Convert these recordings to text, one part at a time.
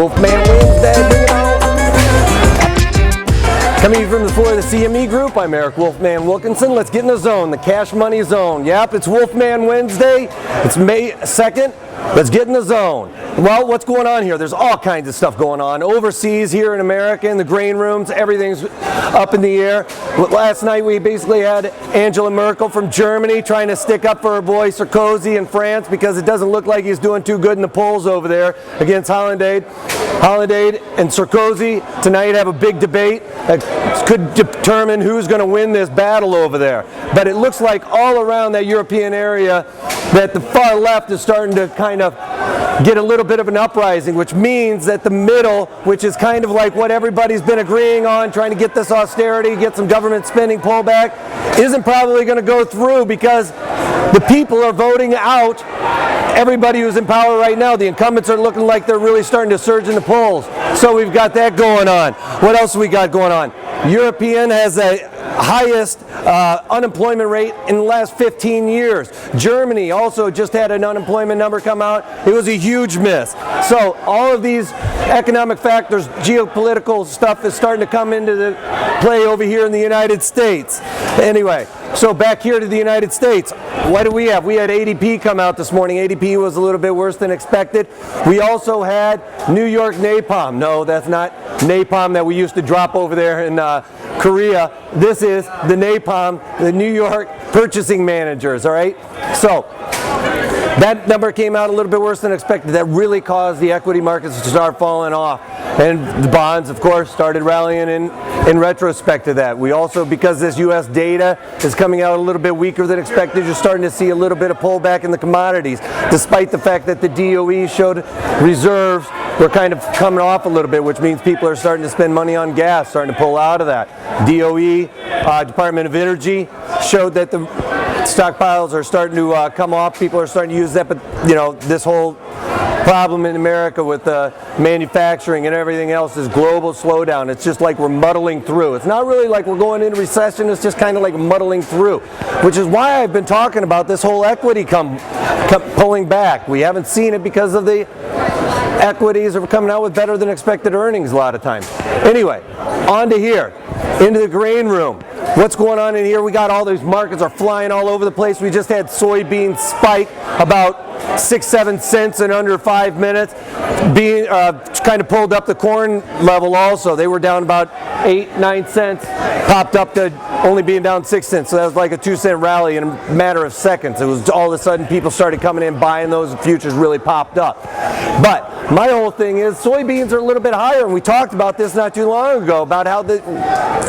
Wolfman Wednesday, bring it on. Coming from the floor of the CME Group, I'm Eric Wolfman Wilkinson. Let's get in the zone, the cash money zone. Yep, it's Wolfman Wednesday. It's May 2nd. Let's get in the zone. Well, what's going on here? There's all kinds of stuff going on. Overseas, here in America, in the grain rooms, everything's up in the air. Last night we basically had Angela Merkel from Germany trying to stick up for her boy Sarkozy in France because it doesn't look like he's doing too good in the polls over there against Hollandaise. Hollandaise and Sarkozy tonight have a big debate that could determine who's going to win this battle over there. But it looks like all around that European area that the far left is starting to kind of get a little bit of an uprising, which means that the middle, which is kind of like what everybody's been agreeing on, trying to get this austerity, get some government spending pullback, isn't probably going to go through because the people are voting out everybody who's in power right now. The incumbents are looking like they're really starting to surge in the polls. So we've got that going on. What else we got going on? European has the highest unemployment rate in the last 15 years. Germany also just had an unemployment number come out. It was a huge miss. So all of these economic factors, geopolitical stuff is starting to come into the play over here in the United States. Anyway, so back here to the United States, what do we have? We had ADP come out this morning. ADP was a little bit worse than expected. We also had New York napalm. No, that's not napalm that we used to drop over there in Korea. This is the napalm, the New York purchasing managers, all right? So that number came out a little bit worse than expected. That really caused the equity markets to start falling off. And the bonds, of course, started rallying in retrospect to that. We also, because this U.S. data is coming out a little bit weaker than expected, you're starting to see a little bit of pullback in the commodities, despite the fact that the DOE showed reserves were kind of coming off a little bit, which means people are starting to spend money on gas, starting to pull out of that. DOE, Department of Energy, showed that the stockpiles are starting to come off. People are starting to use that, but you know, this whole problem in America with manufacturing and everything else is global slowdown. It's just like we're muddling through. It's not really like we're going into recession. It's just kind of like muddling through, which is why I've been talking about this whole equity pulling back. We haven't seen it because of the equities are coming out with better than expected earnings a lot of times. Anyway, on to here, into the grain room. What's going on in here? We got all these markets are flying all over the place. We just had soybeans spike about 6-7 cents in under 5 minutes. Being kind of pulled up the corn level also. They were down about 8-9 cents, popped up to only being down 6 cents. So that was like a 2-cent rally in a matter of seconds. It was all of a sudden people started coming in buying those. Futures really popped up. But my whole thing is soybeans are a little bit higher, and we talked about this not too long ago about how the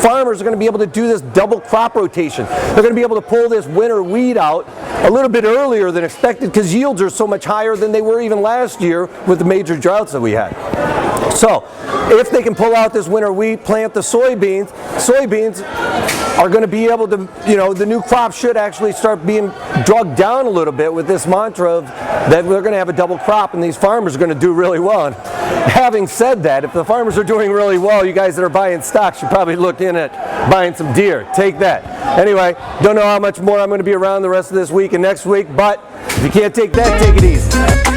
farmers are going to be able to do this double crop rotation. They're going to be able to pull this winter wheat out a little bit earlier than expected because yields are so much higher than they were even last year with the major droughts that we had. So if they can pull out this winter wheat, plant the soybeans are going to be able to, you know, the new crop should actually start being drugged down a little bit with this mantra of that we're going to have a double crop and these farmers are going to do really well. And having said that, if the farmers are doing really well, you guys that are buying stocks should probably look in at buying some deer. Take that. Anyway, don't know how much more I'm going to be around the rest of this week and next week, but if you can't take that, take it easy.